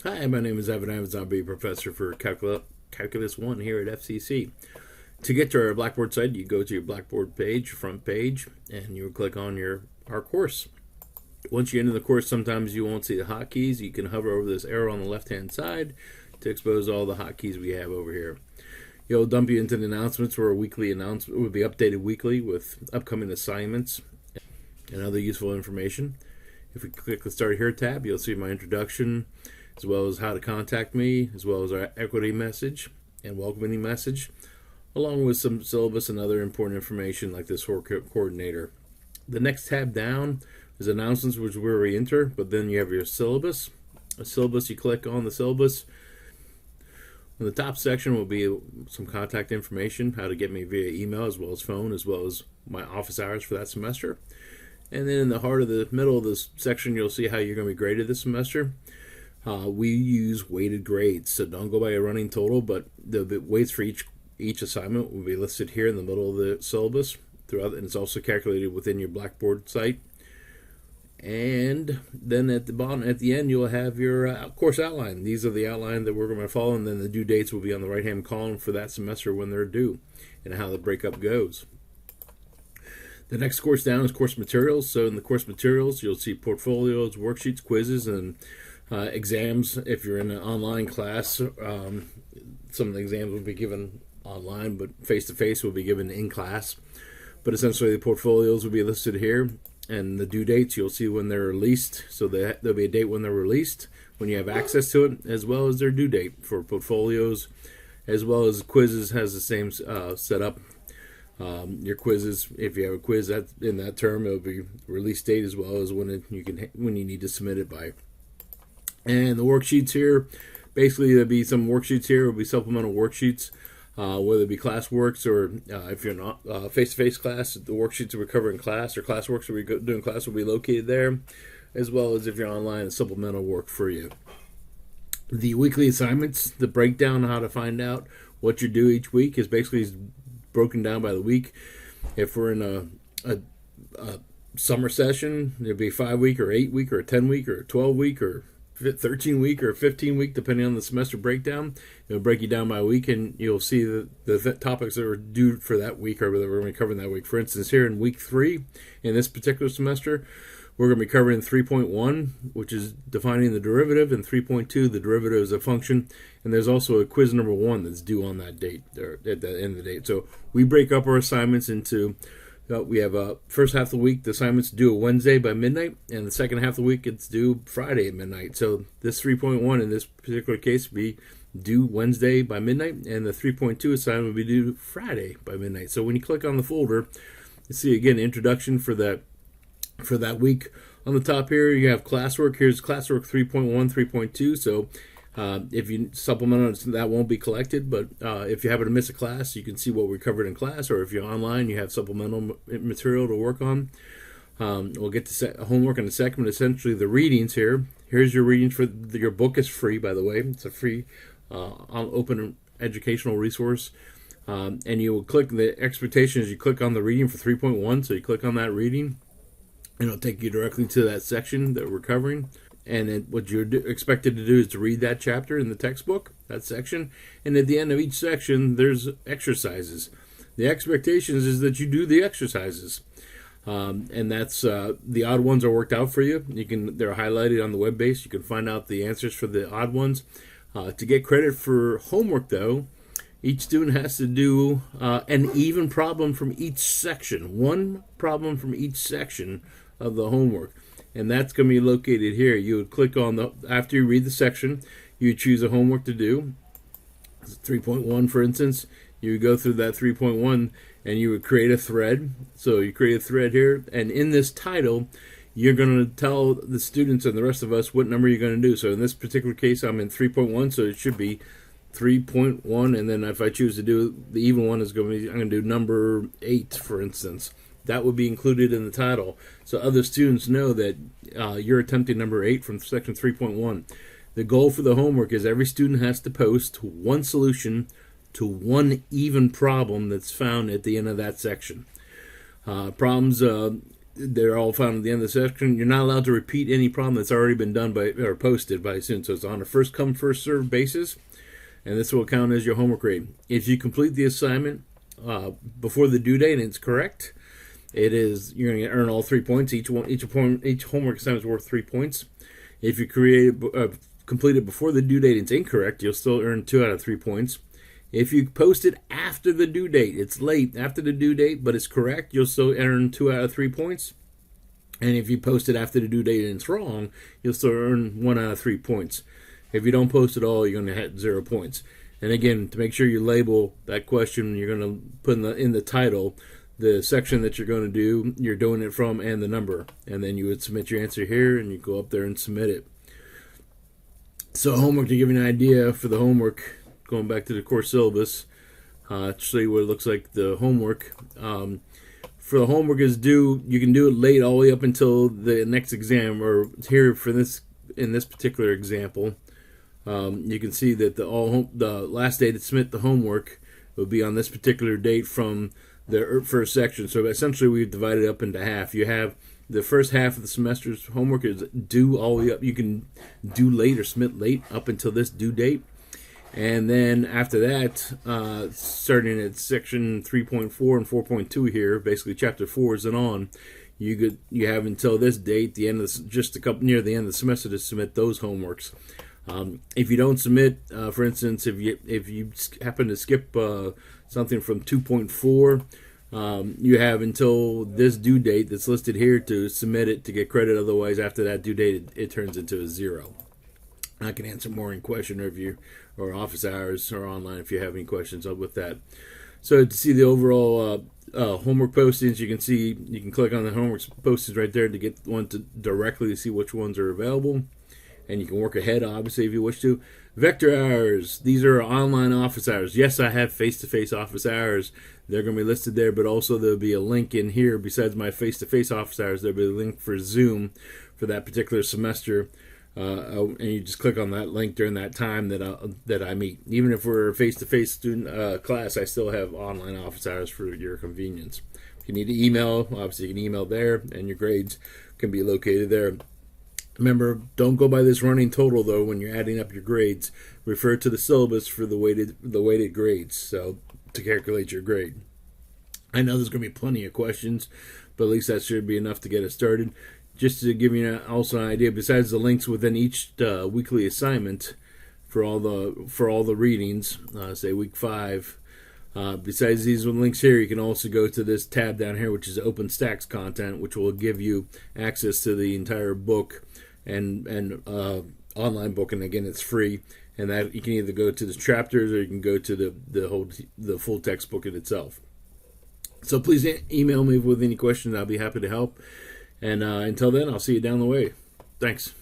Hi, my name is Evan Evans. I'll be a professor for Calculus 1 here at FCC. To get to our Blackboard site, you go to your Blackboard page, front page, and you click on our course. Once you enter the course, sometimes you won't see the hotkeys. You can hover over this arrow on the left-hand side to expose all the hotkeys we have over here. It'll dump you into the announcements, where a weekly announcement will be updated weekly with upcoming assignments and other useful information. If we click the Start Here tab, you'll see my introduction, as well as how to contact me, as well as our equity message and welcoming message, along with some syllabus and other important information like this coordinator. The next tab down is announcements, which is where we enter, but then you have your syllabus. A syllabus, you click on the syllabus. In the top section will be some contact information, how to get me via email, as well as phone, as well as my office hours for that semester. And then in the heart of the middle of this section, you'll see how you're going to be graded this semester. We use weighted grades, so don't go by a running total, but the weights for each assignment will be listed here in the middle of the syllabus throughout, and it's also calculated within your Blackboard site. And then at the bottom, at the end, you'll have your course outline. These are the outline that we're going to follow, and then the due dates will be on the right-hand column for that semester when they're due, and how the breakup goes. The next course down is course materials. So in the course materials, you'll see portfolios, worksheets, quizzes, and exams. If you're in an online class, some of the exams will be given online, but face-to-face will be given in class. But essentially, the portfolios will be listed here, and the due dates, you'll see when they're released. So there'll be a date when they're released, when you have access to it, as well as their due date for portfolios, as well as quizzes has the same setup. Your quizzes, if you have a quiz in that term, it'll be release date as well as when you need to submit it by. And the worksheets here, basically there'll be some worksheets here. Will be supplemental worksheets, whether it be classworks or if you're not face-to-face class, the worksheets that we cover in class or classworks that we do in class will be located there, as well as if you're online, a supplemental work for you. The weekly assignments, the breakdown on how to find out what you do each week is basically broken down by the week. If we're in a summer session, it'll be a 5-week or 8-week or a 10-week or a 12-week or 13-week or 15-week, depending on the semester breakdown. It'll break you down by week, and you'll see the topics that are due for that week or that we're going to cover in that week. For instance, here in week 3, in this particular semester, we're going to be covering 3.1, which is defining the derivative, and 3.2, the derivative is a function. And there's also a quiz number 1 that's due on that date, or at the end of the date. So we break up our assignments into, we have first half of the week, the assignments due Wednesday by midnight, and the second half of the week, it's due Friday at midnight. So this 3.1 in this particular case will be due Wednesday by midnight, and the 3.2 assignment will be due Friday by midnight. So when you click on the folder, you see again introduction for that week. On the top here, you have classwork. Here's classwork 3.1, 3.2. So if you supplement it, that won't be collected. But if you happen to miss a class, you can see what we covered in class. Or if you're online, you have supplemental material to work on. We'll get to homework in a second. But essentially, the readings here. Here's your readings for your book is free, by the way. It's a free open educational resource. And you will click the expectations. You click on the reading for 3.1. So you click on that reading, and it'll take you directly to that section that we're covering. And what you're expected to do is to read that chapter in the textbook, that section. And at the end of each section, there's exercises. The expectations is that you do the exercises. And that's the odd ones are worked out for you. They're highlighted on the web base. You can find out the answers for the odd ones. To get credit for homework, though, each student has to do an even problem from each section. One problem from each section of the homework. And that's going to be located here. You would click on after you read the section, you choose a homework to do. 3.1, for instance, you would go through that 3.1 and you would create a thread. So you create a thread here, and in this title, you're going to tell the students and the rest of us what number you're going to do. So in this particular case, I'm in 3.1, so it should be 3.1, and then if I choose to do the even one, I'm going to do number 8, for instance. That would be included in the title, so other students know that you're attempting number 8 from section 3.1. The goal for the homework is every student has to post one solution to one even problem that's found at the end of that section. Problems they're all found at the end of the section. You're not allowed to repeat any problem that's already been done by or posted by a student. So it's on a first come, first served basis, and this will count as your homework grade. If you complete the assignment before the due date and it's correct, you're going to earn all 3 points. Each homework assignment is worth 3 points. If you complete it before the due date and it's incorrect, you'll still earn 2 out of 3 points. If you post it after the due date, it's late after the due date, but it's correct, you'll still earn 2 out of 3 points. And if you post it after the due date and it's wrong, you'll still earn 1 out of 3 points. If you don't post at all, you're going to hit 0 points. And again, to make sure you label that question, you're going to put in the title the section that you're going to do, you're doing it from, and the number. And then you would submit your answer here, and you go up there and submit it. So homework, to give you an idea for the homework, going back to the course syllabus, to show you what it looks like, the homework. For the homework is due, you can do it late all the way up until the next exam, or here for this, in this particular example, you can see that the last day to submit the homework will be on this particular date from the first section. So essentially we've divided it up into half. You have the first half of the semester's homework is due all the way up. You can do late or submit late up until this due date. And then after that, starting at section 3.4 and 4.2 here, basically chapter 4 is on, you have until this date, the end of near the end of the semester, to submit those homeworks. If you don't submit, for instance, if you happen to skip something from 2.4, you have until this due date that's listed here to submit it to get credit. Otherwise, after that due date, it turns into a 0. I can answer more in question or office hours or online if you have any questions with that. So to see the overall homework postings, you can click on the homework postings right there to get one to directly see which ones are available. And you can work ahead, obviously, if you wish to. Vector hours. These are online office hours. Yes, I have face-to-face office hours. They're going to be listed there, but also there'll be a link in here. Besides my face-to-face office hours, there'll be a link for Zoom for that particular semester. And you just click on that link during that time that I meet. Even if we're a face-to-face student class, I still have online office hours for your convenience. If you need to email, obviously you can email there, and your grades can be located there. Remember, don't go by this running total, though, when you're adding up your grades. Refer to the syllabus for the weighted grades, so to calculate your grade. I know there's going to be plenty of questions, but at least that should be enough to get us started. Just to give you also an idea, besides the links within each weekly assignment for all the readings, say week 5, besides these links here, you can also go to this tab down here, which is OpenStax content, which will give you access to the entire book and online book, and again, it's free. And that you can either go to the chapters or you can go to the full textbook in itself. So please email me with any questions. I'll be happy to help. And until then, I'll see you down the way. Thanks.